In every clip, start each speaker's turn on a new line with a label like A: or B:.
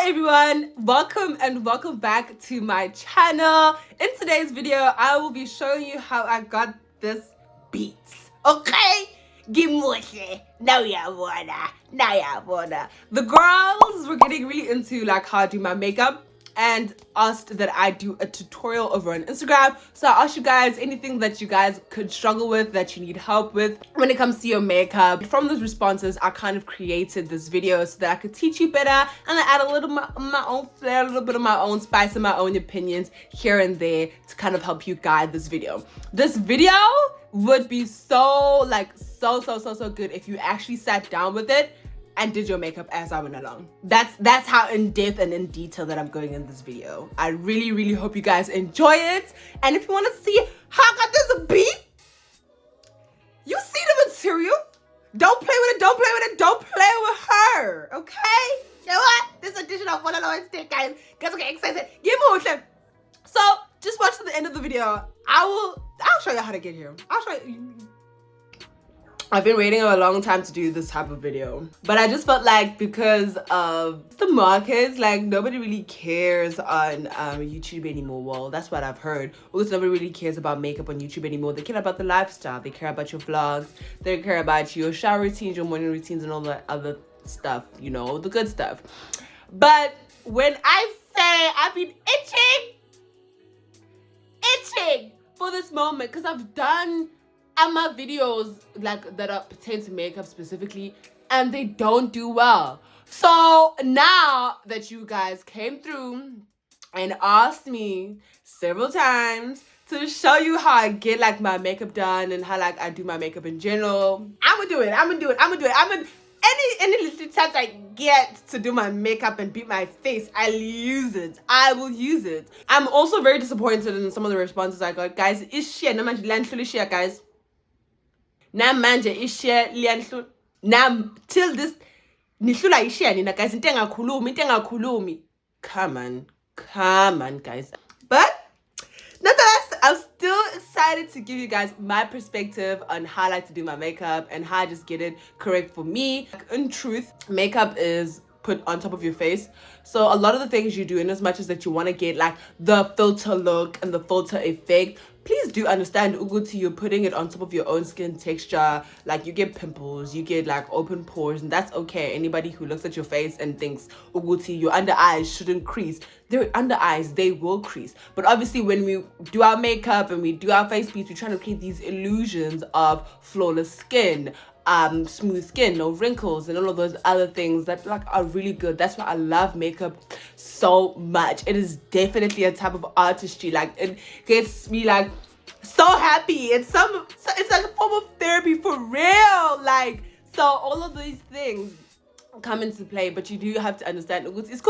A: Hi everyone, welcome back to my channel. In today's video, I will be showing you how I got this beats. Okay? Gimushe. Now you wanna. The girls were getting really into like how I do my makeup and asked that I do a tutorial over on Instagram. So I asked you guys anything that you guys could struggle with, that you need help with when it comes to your makeup. From those responses, I kind of created this video so that I could teach you better and I add a little my own flair, a little bit of my own spice and my own opinions here and there to kind of help you guide this video. This video would be so good if you actually sat down with it and did your makeup as I went along. That's how in depth and in detail that I'm going in this video. I really hope you guys enjoy it. And if you want to see how I got this beat, you see the material. Don't play with it, don't play with her, okay? You know what? This edition of Walnut stick, guys. Guys get excited. Give me a clip. So just watch to the end of the video. I'll show you how to get here. I'll show you. I've been waiting a long time to do this type of video, but I just felt like because of the markets, like nobody really cares on YouTube anymore. Well, that's what I've heard. Because nobody really cares about makeup on YouTube anymore. They care about the lifestyle. They care about your vlogs. They care about your shower routines, your morning routines, and all that other stuff, you know, the good stuff. But when I say I've been itching for this moment, because I've done my videos like that are pertain to makeup specifically, and they don't do well. So now that you guys came through and asked me several times to show you how I get like my makeup done and how like I do my makeup in general, I'm gonna do it. Any little chance I get to do my makeup and beat my face, I'll use it. I will use it. I'm also very disappointed in some of the responses I got. Guys, is share no man share, guys. Now manje ishare liyanhlula. Now till this nihlula ishare nina guys, into engakhulumi. Come on guys. But nonetheless, I'm still excited to give you guys my perspective on how I like to do my makeup and how I just get it correct for me. In truth, makeup is put on top of your face. So a lot of the things you do, in as much as that you want to get like the filter look and the filter effect, please do understand Uguti, you're putting it on top of your own skin texture. Like you get pimples, you get like open pores, and that's okay. Anybody who looks at your face and thinks Uguti, your under eyes shouldn't crease, their under eyes, they will crease. But obviously when we do our makeup and we do our face beats, we're trying to create these illusions of flawless skin, smooth skin, no wrinkles, and all of those other things that like are really good. That's why I love makeup so much. It is definitely a type of artistry. Like it gets me like so happy. It's like a form of therapy for real. Like, so all of these things come into play, but you do have to understand it's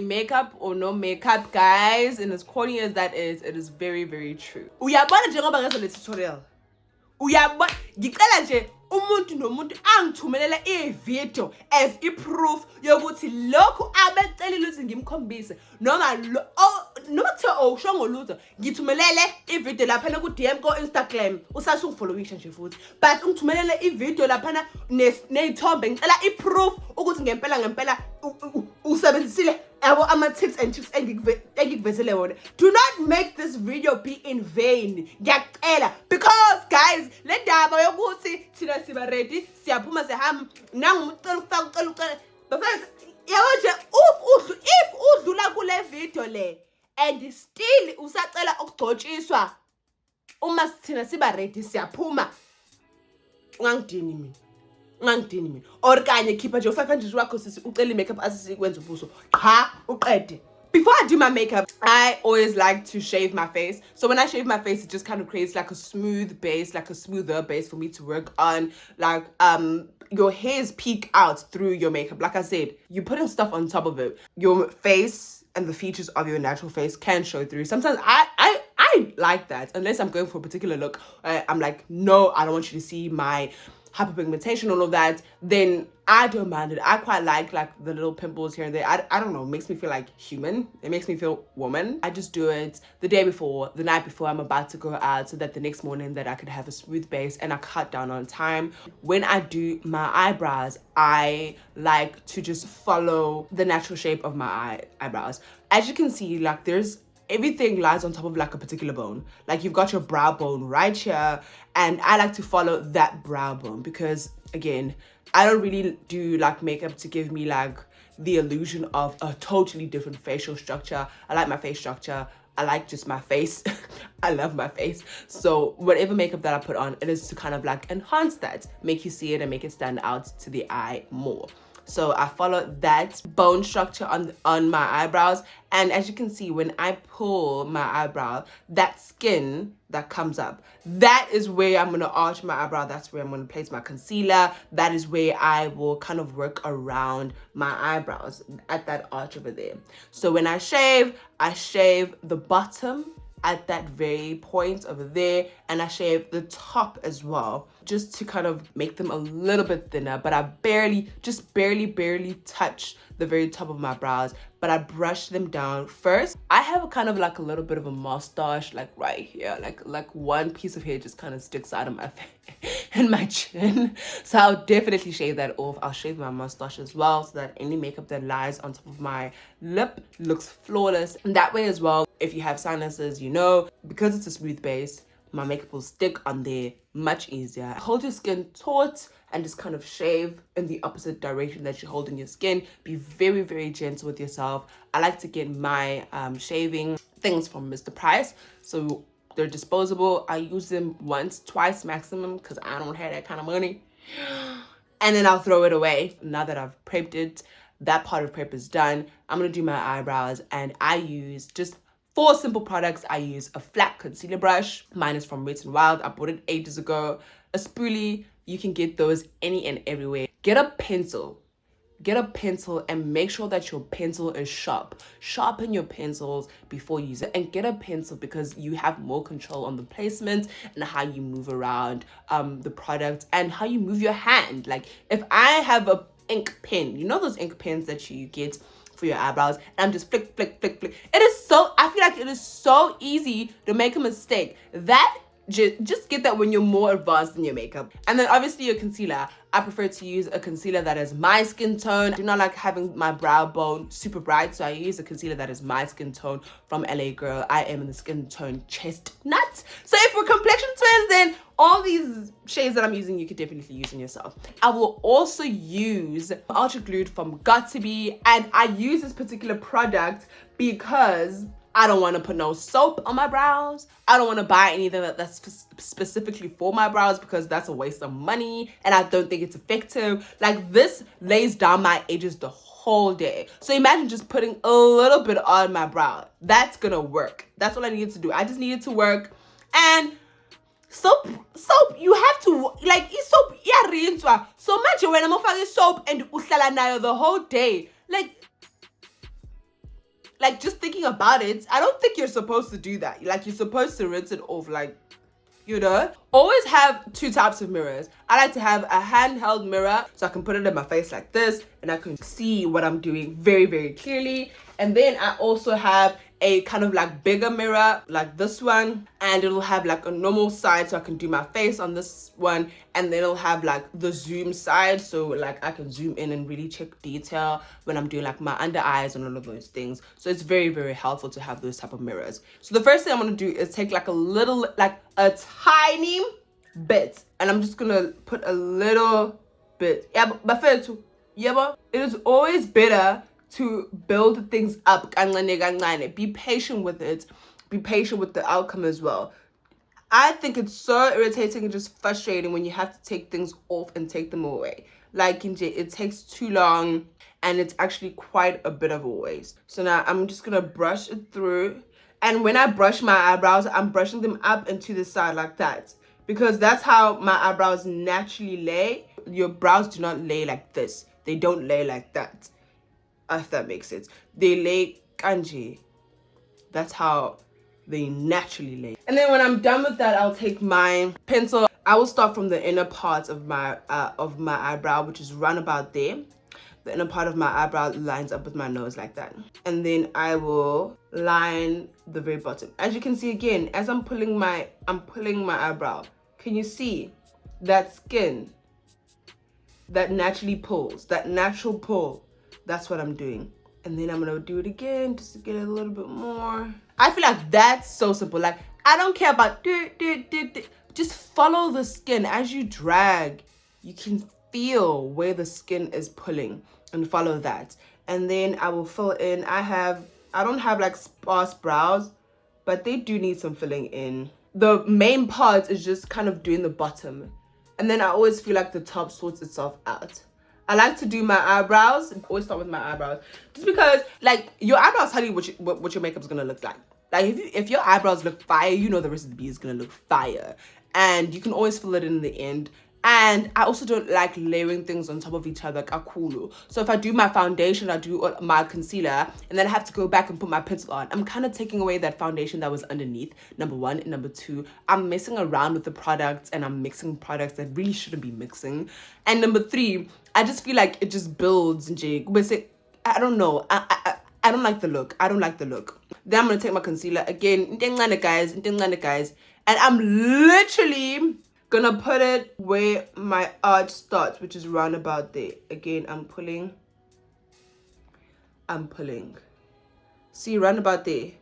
A: makeup or no makeup, guys. And as corny as that is, it is very true. Tutorial. Uyabona ngicela nje umuntu nomuntu angithumelele ivideo as iproof yokuthi lokhu abecelile ukuthi ngimkhombise noma kuthiwa usho ngolutho, ngithumelele ivideo laphana ku DM ko Instagram usasho ungifollowisha nje futhi, but ungithumelele ivideo laphana nezithombe ngicela iproof ukuthi ngempela usebenzisile yabo ama-tips and tricks engikuvezele wona. Do not make this video be in vain, ngiyacela, because guys le ndaba yokuthi thina siba ready siyaphuma sehamba nangumuntu ucela but yabo nje if udlula kule video le and still usacela ukugcotshiswa uma thina siba ready siyaphuma, ungangidini mina or kanye khipha nje 500 wakho sisi ucela makeup asisikwenza ubuso cha uqede. Before I do my makeup, I always like to shave my face. So when I shave my face, it just kind of creates like a smooth base, like a smoother base for me to work on. Like your hairs peek out through your makeup. Like I said, you're putting stuff on top of it. Your face and the features of your natural face can show through. Sometimes I like that, unless I'm going for a particular look. I'm like, no, I don't want you to see my hyperpigmentation, all of that, then I don't mind it. I quite like the little pimples here and there. I don't know, it makes me feel like human. It makes me feel woman. I just do it the day before, the night before I'm about to go out, so that the next morning that I could have a smooth base and I cut down on time. When I do my eyebrows, I like to just follow the natural shape of my eyebrows. As you can see, like everything lies on top of like a particular bone. Like you've got your brow bone right here, and I like to follow that brow bone because, again, I don't really do like makeup to give me like the illusion of a totally different facial structure. I like my face structure. I like just my face. I love my face. So whatever makeup that I put on, it is to kind of like enhance that, make you see it and make it stand out to the eye more. So I follow that bone structure on my eyebrows. And as you can see, when I pull my eyebrow, that skin that comes up, that is where I'm going to arch my eyebrow. That's where I'm going to place my concealer. That is where I will kind of work around my eyebrows at that arch over there. So when I shave the bottom at that very point over there, and I shave the top as well, just to kind of make them a little bit thinner. But I just barely touch the very top of my brows, but I brush them down first. I have a kind of like a little bit of a mustache, like right here, like one piece of hair just kind of sticks out of my face and my chin. So I'll definitely shave that off. I'll shave my mustache as well, so that any makeup that lies on top of my lip looks flawless. And that way as well, if you have sinuses, you know, because it's a smooth base, my makeup will stick on there much easier. Hold your skin taut and just kind of shave in the opposite direction that you're holding your skin. Be very gentle with yourself. I like to get my shaving things from Mr. Price. So they're disposable. I use them once, twice maximum, because I don't have that kind of money. And then I'll throw it away. Now that I've prepped it, that part of prep is done. I'm going to do my eyebrows, and I use just 4 simple products. I use a flat concealer brush. Mine is from Wet n Wild. I bought it ages ago. A spoolie. You can get those any and everywhere. Get a pencil. Get a pencil and make sure that your pencil is sharp. Sharpen your pencils before you use it. And get a pencil because you have more control on the placement and how you move around the product and how you move your hand. Like if I have a ink pen, you know those ink pens that you get for your eyebrows, and I'm just flick. I feel like it is so easy to make a mistake. That just get that when you're more advanced in your makeup. And then obviously your concealer. I prefer to use a concealer that is my skin tone. I do not like having my brow bone super bright, so I use a concealer that is my skin tone from LAGirl. I am in the skin tone Chestnut. So if we're complexion twins, then all these shades that I'm using, you could definitely use on yourself. I will also use Ultra Glued from Got2b, and I use this particular product because I don't want to put no soap on my brows. I don't want to buy anything that's specifically for my brows because that's a waste of money and I don't think it's effective. Like this lays down my edges the whole day. So imagine just putting a little bit on my brow. That's gonna work. That's all I needed to do. I just needed to work. And soap, you have to, like, soap, yeah, so much when I'm offering soap and uhlala nayo the whole day. Like just thinking about it, I don't think you're supposed to do that. Like you're supposed to rinse it off, like, you know. Always have 2 types of mirrors. I like to have a handheld mirror so I can put it in my face like this and I can see what I'm doing very clearly. And then I also have a kind of like bigger mirror like this one, and it'll have like a normal side so I can do my face on this one, and then it'll have like the zoom side so like I can zoom in and really check detail when I'm doing like my under eyes and all of those things. So it's very helpful to have those type of mirrors. So the first thing I'm going to do is take like a tiny bit, and I'm just gonna put a little bit. It is always better to build things up. Be patient with it. Be patient with the outcome as well. I think it's so irritating and just frustrating when you have to take things off and take them away. Like it takes too long and it's actually quite a bit of a waste. So now I'm just gonna brush it through. And when I brush my eyebrows, I'm brushing them up and to the side like that, because that's how my eyebrows naturally lay. Your brows do not lay like this. They don't lay like that, if that makes sense. They lay kanji. That's how they naturally lay. And then when I'm done with that, I'll take my pencil. I will start from the inner part of my eyebrow, which is round about there. The inner part of my eyebrow lines up with my nose like that. And then I will line the very bottom. As you can see again, as I'm pulling my eyebrow, can you see that skin that naturally pulls, that natural pull? That's what I'm doing. And then I'm gonna do it again just to get it a little bit more. I feel like that's so simple. Like, I don't care about just follow the skin. As you drag, you can feel where the skin is pulling and follow that. And then I will fill in. I don't have like sparse brows, but they do need some filling in. The main part is just kind of doing the bottom. And then I always feel like the top sorts itself out. I like to do my eyebrows. Always start with my eyebrows, just because like your eyebrows tell you what your makeup's gonna look like. Like if your eyebrows look fire, you know the rest of the B is gonna look fire, and you can always fill it in the end. And I also don't like layering things on top of each other, kakulu. So if I do my foundation, I do my concealer, and then I have to go back and put my pencil on, I'm kind of taking away that foundation that was underneath, number one. And number two, I'm messing around with the products, and I'm mixing products that really shouldn't be mixing. And number three, I just feel like it just builds, I don't know. I don't like the look. I don't like the look. Then I'm going to take my concealer. Again, guys, and I'm literally gonna put it where my arch starts, which is round about there. Again, I'm pulling. See, round about there.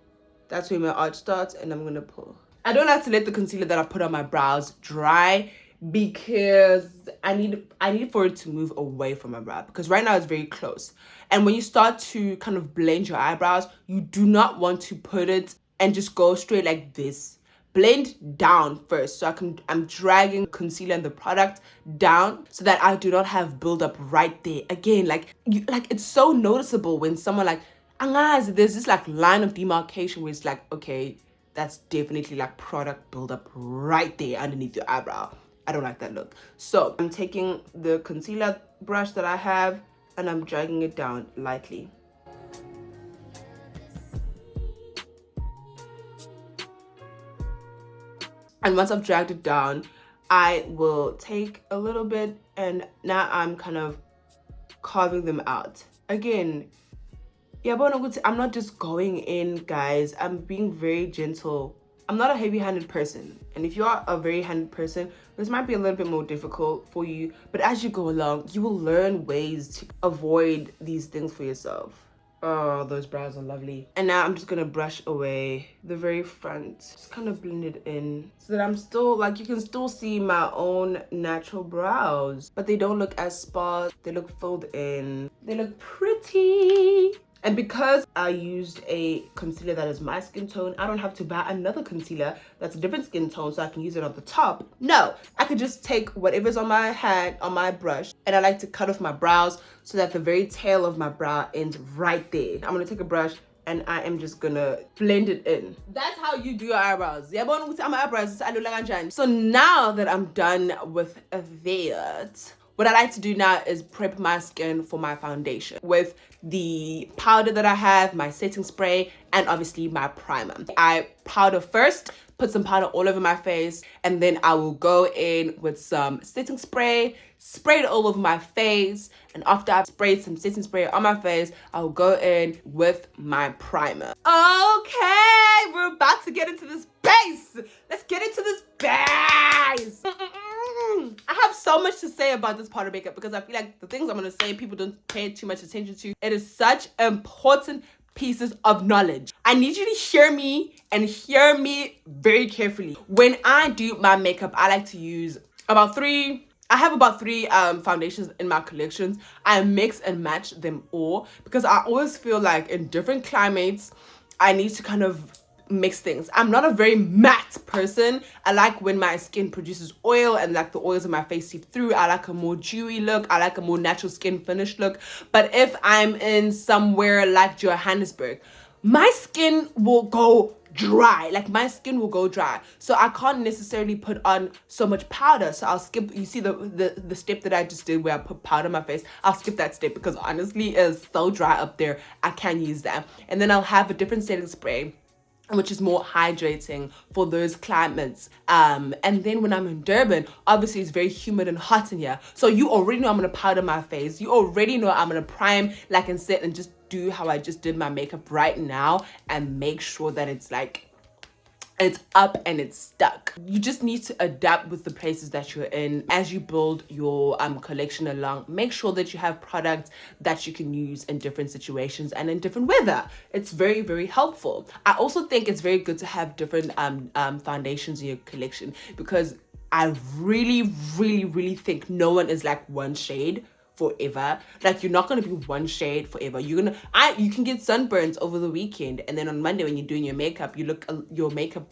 A: That's where my arch starts, and I'm gonna pull. I don't like to let the concealer that I put on my brows dry, because I need for it to move away from my brow, because right now it's very close. And when you start to kind of blend your eyebrows, you do not want to put it and just go straight like this. Blend down first, so I'm dragging concealer and the product down so that I do not have buildup right there. Again, like it's so noticeable when someone like, there's this like line of demarcation where it's like, okay, that's definitely like product buildup right there underneath your eyebrow. I don't like that look. So I'm taking the concealer brush that I have and I'm dragging it down lightly. And once I've dragged it down, I will take a little bit, and now I'm kind of carving them out. Again, I'm not just going in, guys. I'm being very gentle. I'm not a heavy-handed person. And if you are a very handed person, this might be a little bit more difficult for you. But as you go along, you will learn ways to avoid these things for yourself. Oh, those brows are lovely. And now I'm just gonna brush away the very front. Just kind of blend it in so that I'm still, like, you can still see my own natural brows, but they don't look as sparse. They look filled in. They look pretty. And because I used a concealer that is my skin tone, I don't have to buy another concealer that's a different skin tone so I can use it on the top. No, I could just take whatever's on my hand, on my brush, and I like to cut off my brows so that the very tail of my brow ends right there. I'm gonna take a brush and I am just gonna blend it in. That's how you do your eyebrows. So now that I'm done with that, what I like to do now is prep my skin for my foundation with the powder that I have, my setting spray, and obviously my primer. I powder first, put some powder all over my face, and then I will go in with some setting spray, spray it all over my face, and after I've sprayed some setting spray on my face, I'll go in with my primer. Okay, we're about to get into this base. Let's get into this base. I have so much to say about this part of makeup because I feel like the things I'm going to say, people don't pay too much attention to. It is such important pieces of knowledge. I need you to hear me and hear me very carefully. When I do my makeup, I like to use about three foundations in my collections. I mix and match them all because I always feel like in different climates, I need to kind of mix things. I'm not a very matte person. I like when my skin produces oil and like the oils in my face seep through. I like a more dewy look. I like a more natural skin finish look. But if I'm in somewhere like Johannesburg, my skin will go dry. Like my skin will go dry. So I can't necessarily put on so much powder. So I'll skip, you see the step that I just did where I put powder on my face. I'll skip that step because honestly it's so dry up there. I can't use that. And then I'll have a different setting spray which is more hydrating for those climates. And then when I'm in Durban, obviously it's very humid and hot in here. So you already know I'm gonna powder my face. You already know I'm gonna prime, like, and set, and just do how I just did my makeup right now, and make sure that it's like, it's up and it's stuck. You just need to adapt with the places that you're in as you build your collection along. Make sure that you have products that you can use in different situations and in different weather. It's very, very helpful. I also think it's very good to have different foundations in your collection, because I really, really, really think no one is like one shade forever. Like, you're not gonna be one shade forever. You can get sunburns over the weekend, and then on Monday when you're doing your makeup, your makeup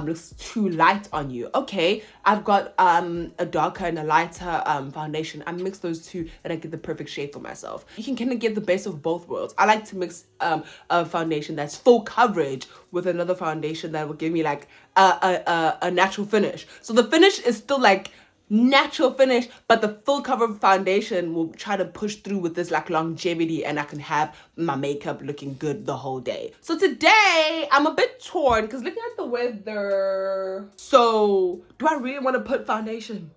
A: looks too light on you. Okay, I've got a darker and a lighter foundation. I mix those two and I get the perfect shade for myself. You can kind of get the best of both worlds. I like to mix a foundation that's full coverage with another foundation that will give me like a natural finish. So the finish is still like natural finish, but the full cover foundation will try to push through with this like longevity, and I can have my makeup looking good the whole day. So today I'm a bit torn because looking at the weather, so do I really want to put foundation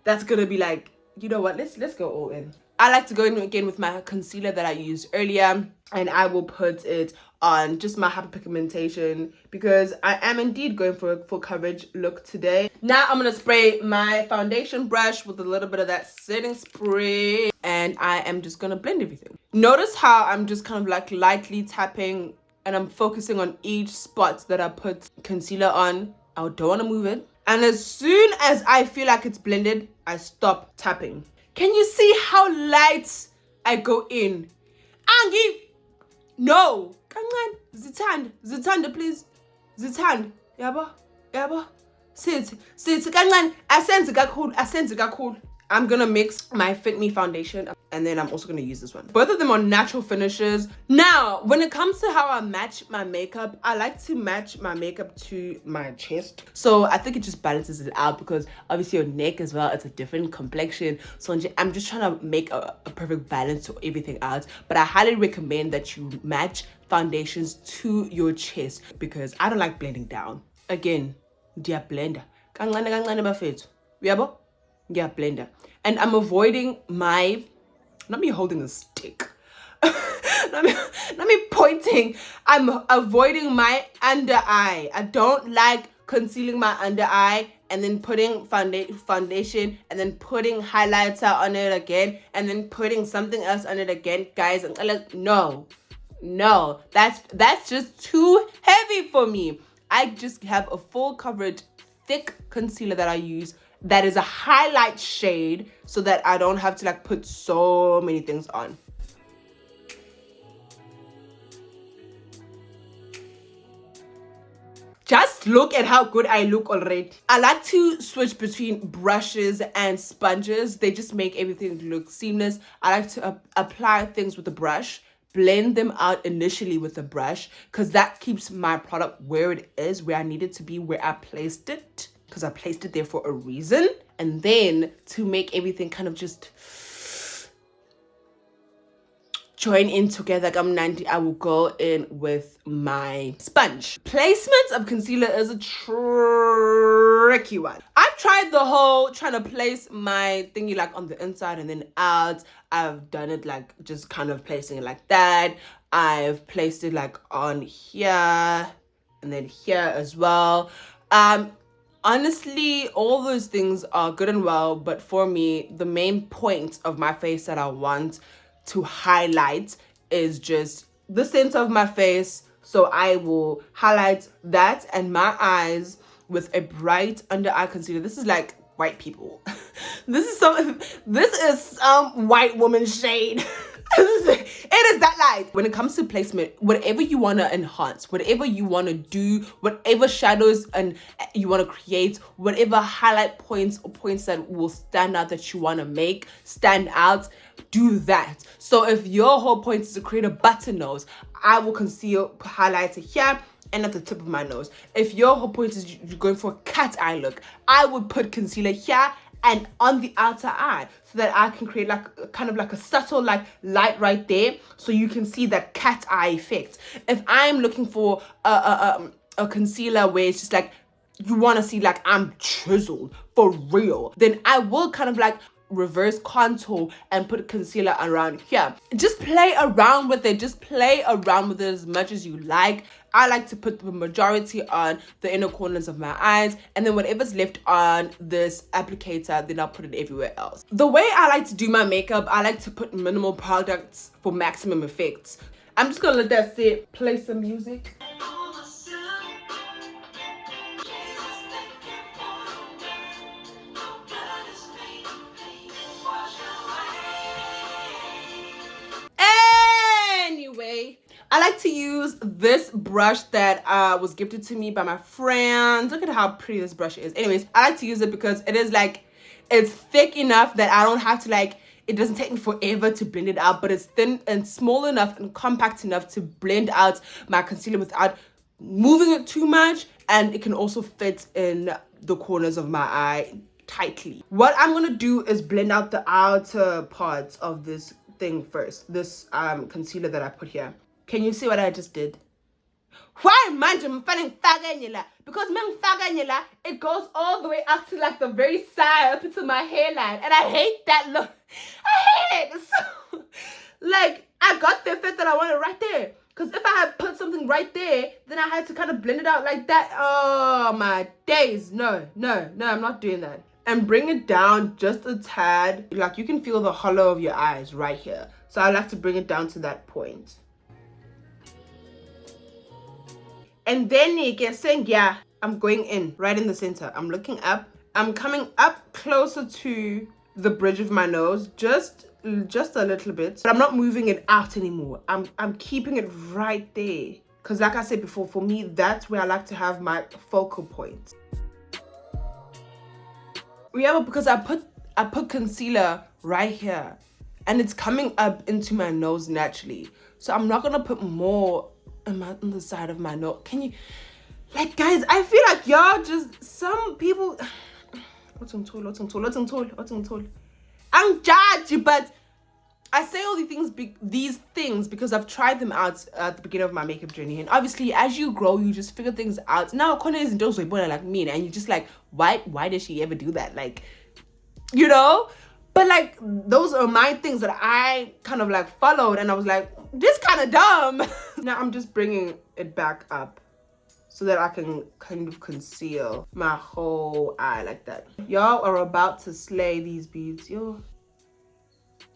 A: that's gonna be like, you know what, let's go all in. I like to go in again with my concealer that I used earlier, and I will put it on just my hyperpigmentation because I am indeed going for a full coverage look today. Now I'm gonna spray my foundation brush with a little bit of that setting spray, and I am just gonna blend everything. Notice how I'm just kind of like lightly tapping, and I'm focusing on each spot that I put concealer on. I don't want to move it, and as soon as I feel like it's blended, I stop tapping. Can you see how light I go in? Angie, no. Kancane, zithanda please. Zithanda. Yabo. Sit kancane. Asenze kakhulu. I'm gonna mix my FitMe foundation, and then I'm also gonna use this one. Both of them are natural finishes. Now, when it comes to how I match my makeup, I like to match my makeup to my chest. So I think it just balances it out, because obviously your neck as well, it's a different complexion. So I'm just trying to make a perfect balance to everything else. But I highly recommend that you match foundations to your chest, because I don't like blending down. Again, dear blender. Kancane bafethu. Uyabo? Yeah, blender. And I'm avoiding my, not me holding a stick, not me pointing. I'm avoiding my under eye. I don't like concealing my under eye and then putting foundation and then putting highlighter on it again and then putting something else on it again. Guys, no, that's just too heavy for me. I just have a full coverage thick concealer that I use that is a highlight shade, so that I don't have to like put so many things on. Just look at how good I look already. I like to switch between brushes and sponges. They just make everything look seamless. I like to apply things with a brush, blend them out initially with a brush, because that keeps my product where it is, where I need it to be, where I placed it, because I placed it there for a reason. And then to make everything kind of just join in together, I will go in with my sponge. Placement of concealer is a tricky one. I've tried the whole trying to place my thingy like on the inside and then out. I've done it like just kind of placing it like that. I've placed it like on here and then here as well. Honestly, all those things are good and well, but for me, the main point of my face that I want to highlight is just the center of my face. So I will highlight that and my eyes with a bright under eye concealer. This is like white people. This is some white woman shade. It is that light. When it comes to placement, whatever you want to enhance, whatever you want to do, whatever shadows and you want to create, whatever highlight points or points that will stand out that you want to make stand out, do that. So if your whole point is to create a button nose, I will conceal highlighter here and at the tip of my nose. If your whole point is you're going for a cat eye look, I would put concealer here and on the outer eye, so that I can create like kind of like a subtle like light right there, so you can see that cat eye effect. If I'm looking for a concealer where it's just like you want to see like I'm chiseled for real, then I will kind of like reverse contour and put concealer around here. Just play around with it. Just play around with it as much as you like. I like to put the majority on the inner corners of my eyes, and then whatever's left on this applicator, then I'll put it everywhere else. The way I like to do my makeup, I like to put minimal products for maximum effects. I'm just gonna let that sit. Play some music. I like to use this brush that was gifted to me by my friend. Look at how pretty this brush is. Anyways, I like to use it because it is like, it's thick enough that I don't have to like, it doesn't take me forever to blend it out, but it's thin and small enough and compact enough to blend out my concealer without moving it too much, and it can also fit in the corners of my eye tightly. What I'm gonna do is blend out the outer parts of this thing first, this concealer that I put here. Can you see what I just did? Why manje mfane ngifaka because mengifaka it goes all the way up to like the very side, up into my hairline, and I hate that look. I hate it. So like I got the effect that I wanted right there, because if I had put something right there, then I had to kind of blend it out like that. Oh my days. No, I'm not doing that. And bring it down just a tad. Like you can feel the hollow of your eyes right here, so I like to bring it down to that point. And then you can saying, yeah, I'm going in right in the center. I'm looking up. I'm coming up closer to the bridge of my nose, just a little bit. But I'm not moving it out anymore. I'm keeping it right there. Because like I said before, for me, that's where I like to have my focal point. Yeah, because I put concealer right here, and it's coming up into my nose naturally. So I'm not gonna put more on the side of my nose. Can you, like, guys, I feel like y'all just, some people, I'm judgy, but I say all these things because I've tried them out at the beginning of my makeup journey, and obviously as you grow, you just figure things out. Now Connie isn't also like me, and you're just like, why did she ever do that? Like, you know. But like, those are my things that I kind of like followed, and I was like, this kind of dumb. Now I'm just bringing it back up so that I can kind of conceal my whole eye like that. Y'all are about to slay these beads, yo.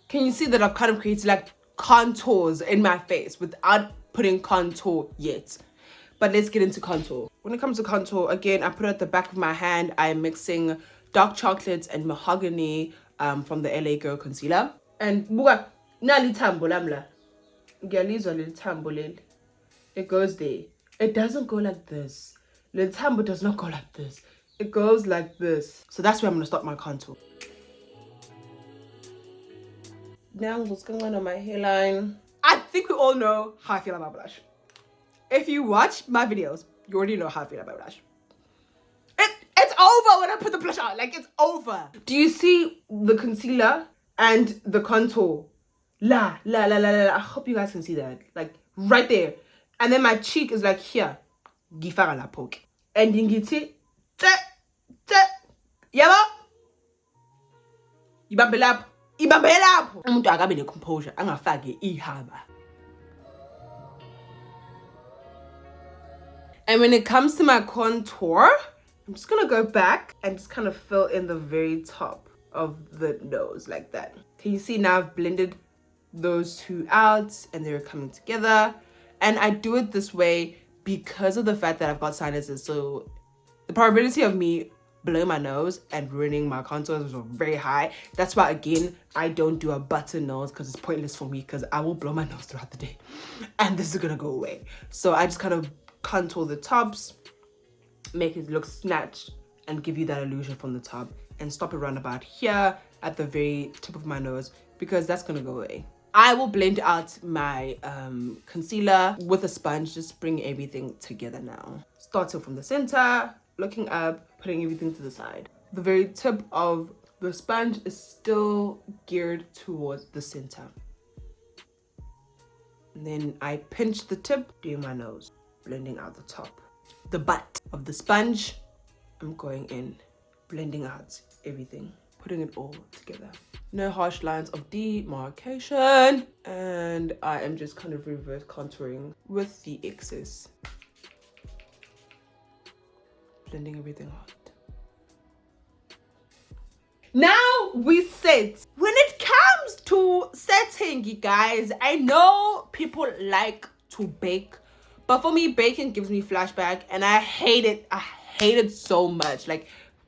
A: Can you see that I've kind of created like contours in my face without putting contour yet? But let's get into contour. When it comes to contour, again, I put it at the back of my hand. I'm mixing dark chocolate and mahogany from the LAGirl concealer. And buka nali thambo lamla. Ngiyalizwa leli thambo leli. It goes there. It doesn't go like this. The thambo does not go like this. It goes like this. So that's where I'm gonna start my contour. Now what's going on my hairline? I think we all know how I feel about blush. If you watch my videos, you already know how I feel about blush. It's over when I put the blush on. Like, it's over. Do you see the concealer and the contour? La. I hope you guys can see that. Like, right there. And then my cheek is like here. Gifara la poke. And then you see, yabo. Ibambelap. Umuntu akabe ne-composure, angafake ihaba. And when it comes to my contour, I'm just gonna go back and just kind of fill in the very top of the nose like that. Can you see now I've blended those two out and they're coming together? And I do it this way because of the fact that I've got sinuses. So the probability of me blowing my nose and ruining my contours are very high. That's why, again, I don't do a button nose because it's pointless for me, because I will blow my nose throughout the day and this is gonna go away. So I just kind of contour the tops, make it look snatched and give you that illusion from the top, and stop it around about here at the very tip of my nose, because that's gonna go away. I will blend out my concealer with a sponge, just bring everything together now. Starting from the center, looking up, putting everything to the side. The very tip of The sponge is still geared towards the center. And then I pinch the tip, doing my nose, blending out the top. The butt of the sponge, I'm going in, blending out everything, putting it all together. No harsh lines of demarcation. And I am just kind of reverse contouring with the excess. Blending everything out. Now we set. When it comes to setting, you guys, I know people like to bake, but for me, baking gives me flashback, and I hate it. I hate it so much. Like,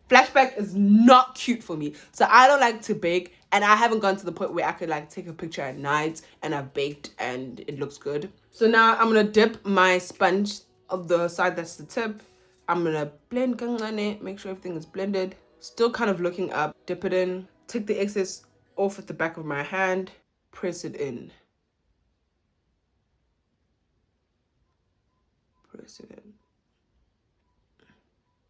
A: flashback is not cute for me, so I don't like to bake, and I haven't gone to the point where I could like take a picture at night and I've baked and it looks good. So now I'm gonna dip my sponge of the side that's the tip. I'm gonna blend, make sure everything is blended. Still kind of looking up, dip it in, take the excess off at the back of my hand, press it in. Press it in.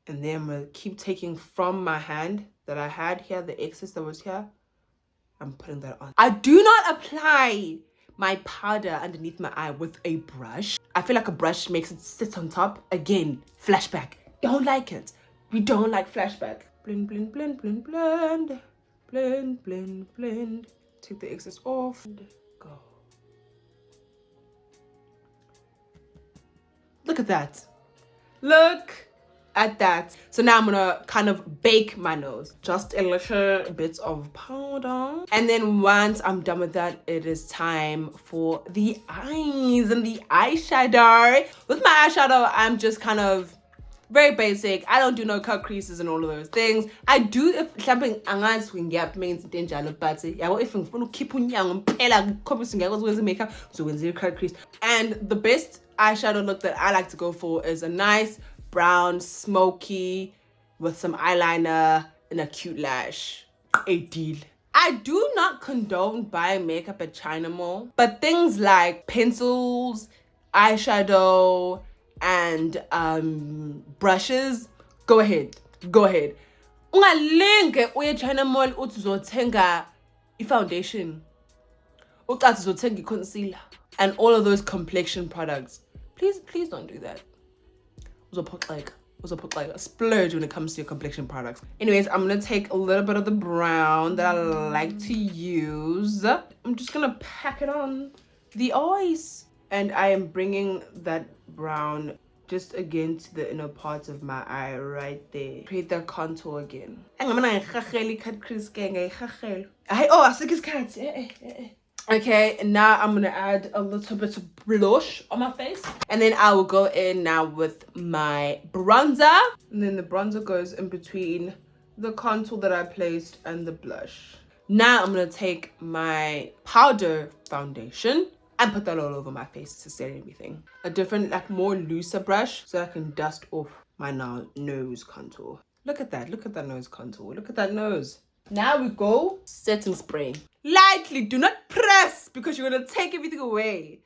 A: And then I'm gonna keep taking from my hand that I had here, the excess that was here, I'm putting that on. I do not apply my powder underneath my eye with a brush. I feel like a brush makes it sit on top. Again, flashback. Don't like it. We don't like flashback. Blend, blend, blend, blend, blend. Blend, blend, blend. Take the excess off and go. Look at that. Look at that. So now I'm gonna kind of bake my nose. Just a little bit of powder. And then once I'm done with that, it is time for the eyes and the eyeshadow. With my eyeshadow, I'm just kind of very basic. I don't do no cut creases and all of those things. I do if something angazi swing gap means danger but yeah, if ngifuna ukukhipha unyango impela khombisa ngeke ukwenza makeup so wenza cut crease. And the best eyeshadow look that I like to go for is a nice brown smoky with some eyeliner and a cute lash. A deal. I do not condone buying makeup at China Mall, but things like pencils, eyeshadow, and brushes, go ahead. Ungalinge uye China Mall uthi uzothenga i-foundation, ucathi uzothenga i-concealer, and all of those complexion products. Please don't do that. Uzophoxeka, splurge when it comes to your complexion products. Anyways, I'm gonna take a little bit of the brown that I like to use. I'm just gonna pack it on the eyes. And I am bringing that brown just again to the inner parts of my eye right there. Create that contour again. Okay, and now I'm gonna add a little bit of blush on my face. And then I will go in now with my bronzer. And then the bronzer goes in between the contour that I placed and the blush. Now I'm gonna take my powder foundation and put that all over my face to set everything. A different, like more looser brush so I can dust off my nose contour. Look at that nose contour. Look at that nose. Now we go setting spray. Lightly, do not press because you're gonna take everything away.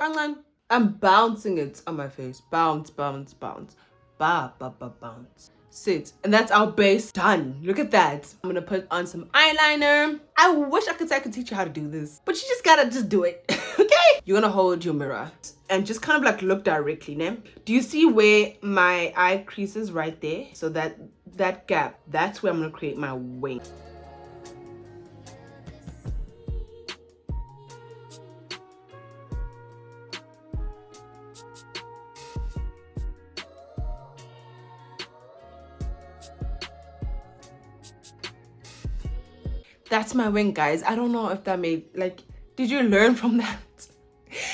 A: I'm bouncing it on my face. Bounce, bounce, bounce. Bounce. Sit. And that's our base done. Look at that. I'm gonna put on some eyeliner. I wish I could say I could teach you how to do this, but you just gotta just do it. Okay? You're gonna hold your mirror and just kind of like look directly, né? Do you see where my eye crease is right there? So that gap, that's where I'm gonna create my wing. That's my wing, guys. I don't know if that made, like, did you learn from that?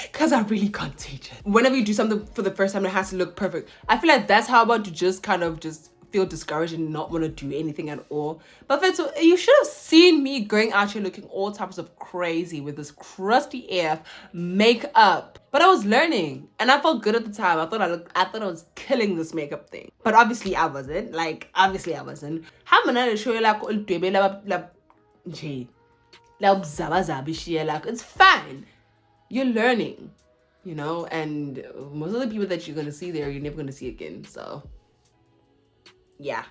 A: Because I really can't teach it. Whenever you do something for the first time, it has to look perfect. I feel like that's how I want to just kind of just feel discouraged and not want to do anything at all. But you should have seen me going out here looking all types of crazy with this crusty AF makeup. But I was learning and I felt good at the time. I thought I was killing this makeup thing. But obviously I wasn't. Like, obviously I wasn't. How am I show you like it's fine. You're learning, you know, and most of the people that you're gonna see there, you're never gonna see again. So yeah,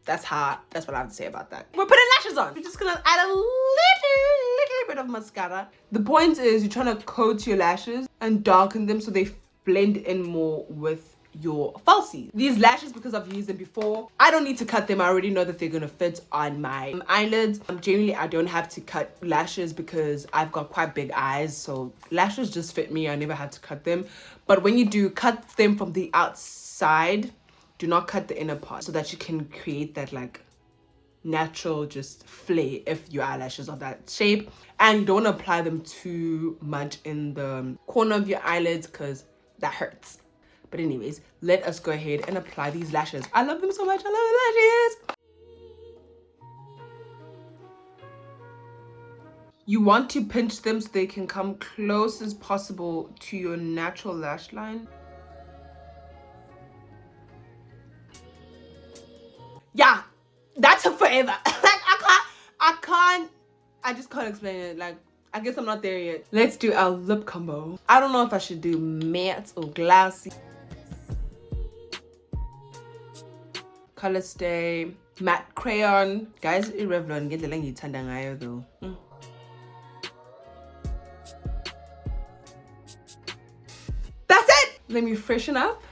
A: That's what I have to say about that. We're putting lashes on. We're just gonna add a little bit of mascara. The point is you're trying to coat your lashes and darken them so they blend in more with your falsies. These lashes, because I've used them before, I don't need to cut them. I already know that they're gonna fit on my eyelids. Generally, I don't have to cut lashes because I've got quite big eyes, so lashes just fit me. I never had to cut them. But when you do, cut them from the outside. Do not cut the inner part so that you can create that like natural just flare if your eyelashes are that shape. And you don't want to apply them too much in the corner of your eyelids because that hurts. But anyways, let us go ahead and apply these lashes. I love them so much. I love the lashes. You want to pinch them so they can come close as possible to your natural lash line. Yeah, that took forever. Like I just can't explain it. Like, I guess I'm not there yet. Let's do our lip combo. I don't know if I should do matte or glassy. Color Stay matte crayon. Guys, Revlon ngendlela engiyithanda ngayo though. That's it. Let me freshen up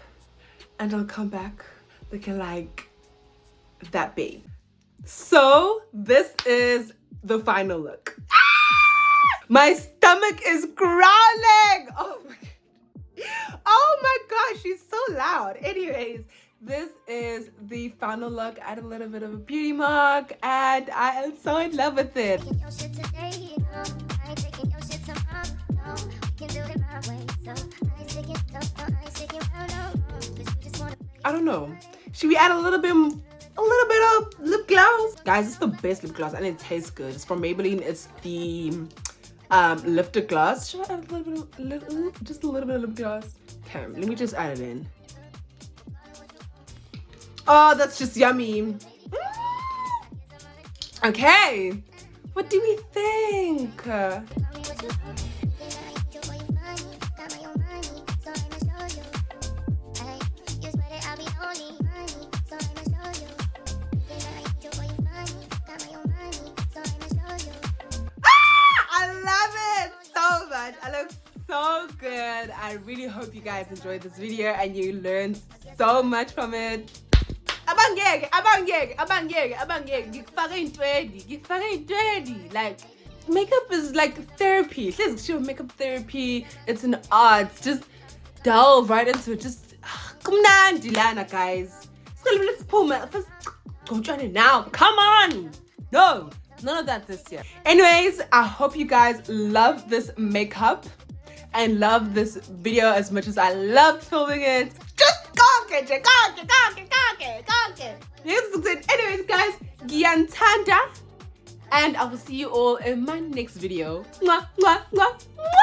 A: and I'll come back looking like that babe. So this is the final look. My stomach is growling. Oh my gosh, she's so loud. Anyways, this is the final look. I had a little bit of a beauty mark and I am so in love with it. I don't know. Should we add a little bit of lip gloss? Guys, it's the best lip gloss and it tastes good. It's from Maybelline. It's the lifted gloss. Should I add a little bit, just a little bit of lip gloss? Okay, let me just add it in. Oh, that's just yummy. Okay, what do we think? I look so good. I really hope you guys enjoyed this video and you learned so much from it. Like, makeup is like therapy. Let's show makeup therapy. It's an art. Just delve right into it. Just come on, Dilana, guys. Let's pull my go join it now. Come on. No. None of that this year. Anyways, I hope you guys love this makeup and love this video as much as I loved filming it. Just conquer. Anyways, guys, Giantanda, and I will see you all in my next video. Mwah, mwah, mwah, mwah.